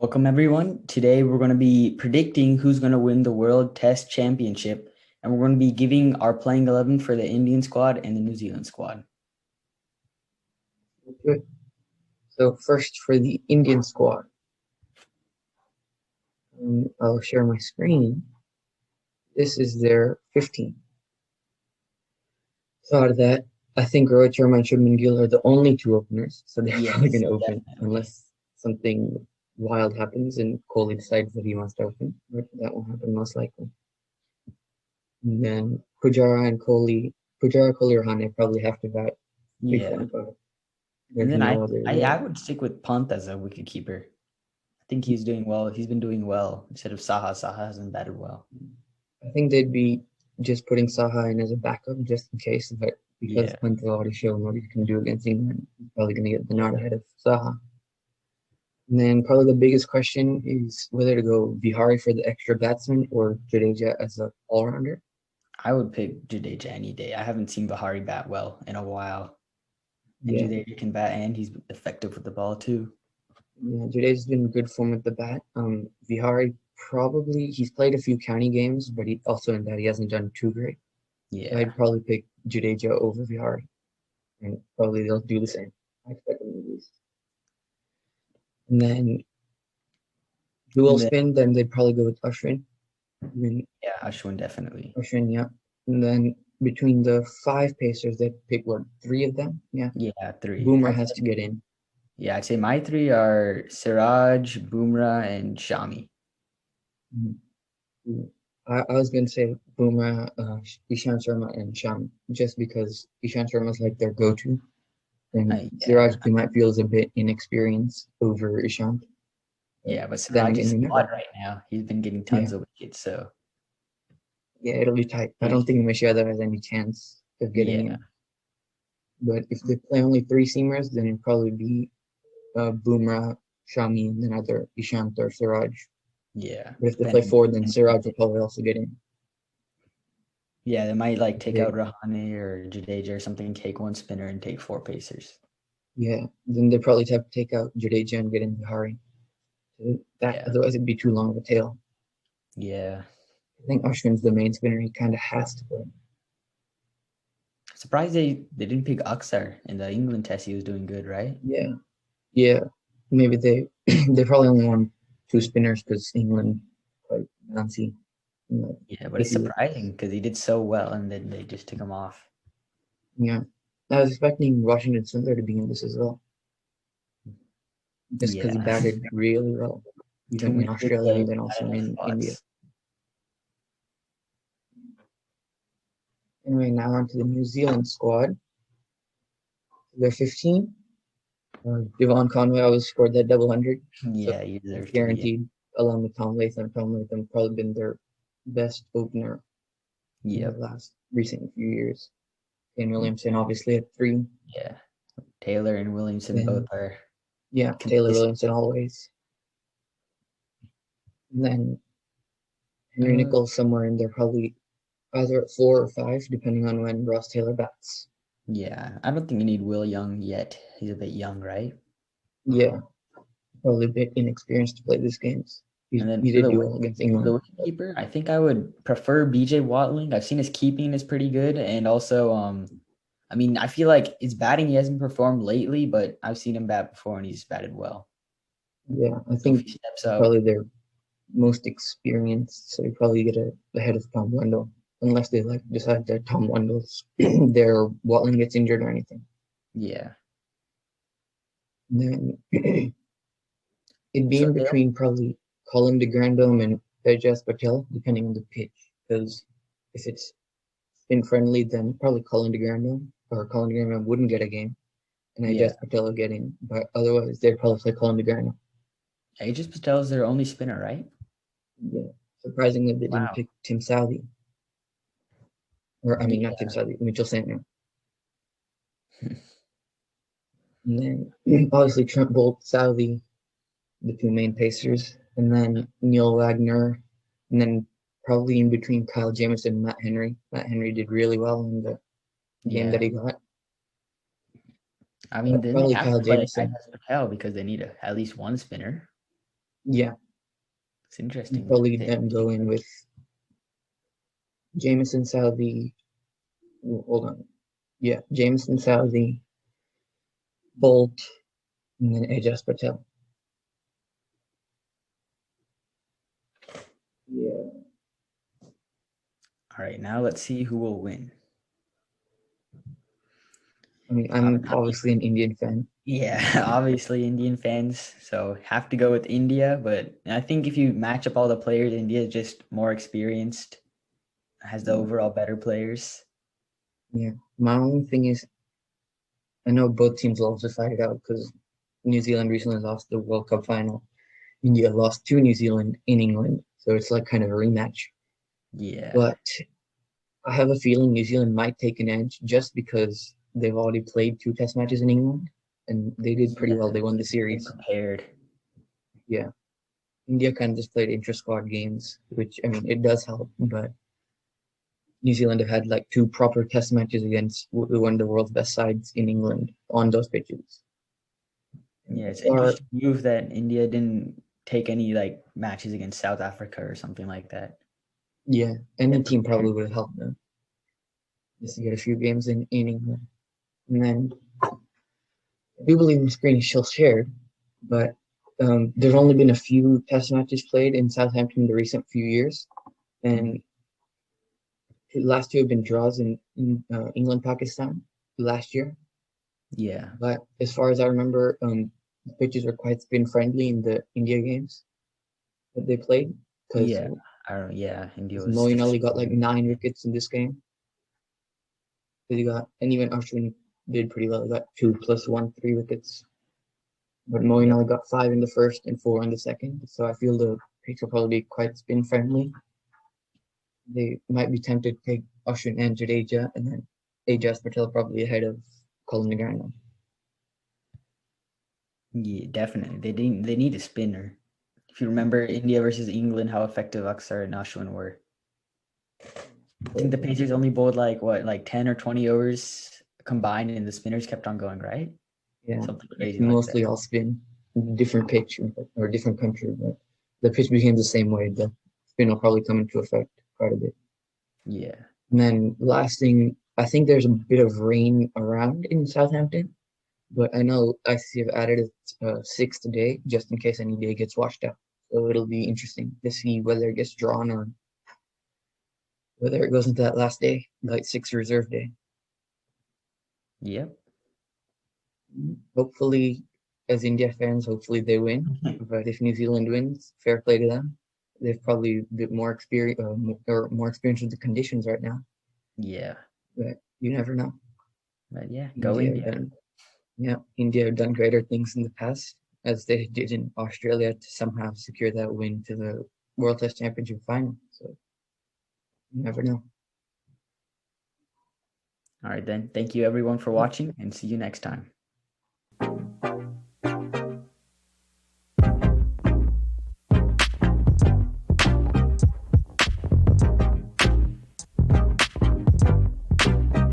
Welcome, everyone. Today, we're going to be predicting who's going to win the World Test Championship, and we're going to be giving our playing 11 for the Indian squad and the New Zealand squad. Good. So first for the Indian squad, I'll share my screen. This is their 15. So out of that, I think Rohit Sharma and Shubman Gill are the only two openers, so they're probably going to open unless something wild happens and Kohli decides that he wants to open. But that won't happen most likely. And then Pujara, Kohli, or Hane probably have to bat. Yeah. And then I would stick with Pant as a wicketkeeper. I think he's doing well. He's been doing well instead of Saha. Saha hasn't batted well. I think they'd be just putting Saha in as a backup just in case, but because Pant has already shown what he can do against England, he's probably going to get the nod ahead of Saha. And then probably the biggest question is whether to go Vihari for the extra batsman or Jadeja as an all-rounder. I would pick Jadeja any day. I haven't seen Vihari bat well in a while. And Jadeja can bat and he's effective with the ball too. Yeah, Jadeja's been in good form with the bat. Vihari he's played a few county games, but he hasn't done too great. Yeah. So I'd probably pick Jadeja over Vihari. And probably they'll do the same. I expect them to lose. And then dual spin, then they'd probably go with Ashwin. Ashwin definitely. Ashwin, yeah. And then between the 5 pacers, they'd pick 3 of them? Yeah. Yeah, 3. Boomer has to get in. Yeah, I'd say my 3 are Siraj, Bumrah, and Shami. Mm-hmm. I was going to say Bumrah, Ishant Sharma, and Shami, just because Ishant Sharma is like their go-to. And Siraj might feel is a bit inexperienced over Ishant. Yeah, but Siraj is squad right now. He's been getting tons of wickets, so. Yeah, it'll be tight. I don't think Mashada has any chance of getting in. But if they play only 3 seamers, then it'd probably be Bumrah, Shami, and then either Ishant or Siraj. Yeah. But if they play 4, then Siraj will probably also get in. Yeah, they might take out Rahane or Jadeja or something, take 1 spinner and take 4 pacers. Yeah, then they probably have to take out Jadeja and get in Bihari. Otherwise it'd be too long of a tail. Yeah. I think Ashwin's the main spinner. He kind of has to play. Surprised they didn't pick Aksar in the England test. He was doing good, right? Yeah. Maybe they probably only want 2 spinners because England quite bouncy. Yeah, but it's surprising because he did so well and then they just took him off. Yeah, I was expecting Washington Sundar to be in this as well. Just because he batted really well, even in Australia and then also in India. Anyway, now on to the New Zealand squad. They're 15. Devon Conway always scored that double 100. Yeah, he deserves guaranteed, along with Tom Latham. Tom Latham probably been their best opener in the last recent few years. Kane Williamson obviously at 3. Yeah, Taylor and Williamson both are. Yeah, Taylor Williamson always. And then Henry Nicholls somewhere in there, probably either at 4 or 5, depending on when Ross Taylor bats. Yeah, I don't think you need Will Young yet. He's a bit young, right? Yeah, probably a bit inexperienced to play these games. He did do well against England. The wicketkeeper, I think I would prefer BJ Watling. I've seen his keeping is pretty good, and also, I feel like his batting he hasn't performed lately, but I've seen him bat before and he's batted well. Yeah, I think probably their most experienced, so you probably get ahead of Tom Wendell, unless they decide that Tom Wendell's their Watling gets injured or anything. Yeah. And then it'd be in between probably Colin de Grandhomme and Tejas Patel, depending on the pitch. Because if it's spin friendly, then probably Colin de Grandhomme wouldn't get a game, and Tejas Patel will get in. But otherwise, they'd probably play Colin de Grandhomme. Tejas Patel is their only spinner, right? Yeah. Surprisingly, they didn't pick Tim Southee. Or not Tim Southee, Mitchell Santner. And then obviously Trent Bolt, Southee, the 2 main pacers, and then Neil Wagner, and then probably in between Kyle Jamieson and Matt Henry. Matt Henry did really well in the game that he got. Then they have to play Patel because they need at least 1 spinner. Yeah, It's interesting. probably then go in with Jameson, Southey. Hold on. Yeah, Jameson, Southey, Bolt, and then Ajaz Patel. Yeah. All right, now let's see who will win. I mean, I'm obviously an Indian fan. Yeah, obviously Indian fans, so have to go with India. But I think if you match up all the players, India is just more experienced, has the overall better players. Yeah. My only thing is, I know both teams will also fight it out because New Zealand recently lost the World Cup final. India lost to New Zealand in England, so it's like kind of a rematch. Yeah. But I have a feeling New Zealand might take an edge just because they've already played 2 Test matches in England and they did pretty well. Yeah, They won the they're series. prepared. Yeah. India kind of just played intra-squad games, which I mean it does help, but New Zealand have had like 2 proper Test matches against one of the world's best sides in England on those pitches. Yeah, it's an Or interesting move that India didn't take any like matches against South Africa or something like that. yeah, any They're team probably prepared. would have helped them just to get a few games in England. And then I do believe the screen is still shared, but there's only been a few Test matches played in Southampton in the recent few years, Mhm. and last 2 have been draws in England Pakistan last year. Yeah, But as far as I remember, the pitches were quite spin friendly in the India games that they played because yeah. I don't. Yeah, India was Moeen just. Ali got like 9 wickets in this game. He got, and even Ashwin did pretty well. He got 2 plus 1 3 wickets. But Moeen Yep. Ali got 5 in the first and 4 in the second. So I feel the pitch will probably be quite spin friendly. They might be tempted to take Ashwin and Jadeja, and then Ajaz Patel probably ahead of Colin Nagarno. Yeah, definitely. They need a spinner. If you remember India versus England, how effective Aksar and Ashwin were. I think the Pacers only bowled like what, like 10 or 20 overs combined, and the spinners kept on going, right? Yeah, Something it's crazy like that. mostly all spin, different pitch or different country, but the pitch became the same way. The spin will probably come into effect quite a bit. Yeah. And then last thing, I think there's a bit of rain around in Southampton, but I know ICC have added a 6th day just in case any day gets washed out. So it'll be interesting to see whether it gets drawn or whether it goes into that last day, like 6th reserve day. Yep. Hopefully, as India fans, hopefully they win. But if New Zealand wins, fair play to them. They've probably a bit more experience or more experience with the conditions right now. Yeah. But you never know. But yeah, go India have India. done, yeah, India have done greater things in the past, as they did in Australia to somehow secure that win to the World Test Championship final. So you never know. All right, then. Thank you everyone for watching, and see you next time.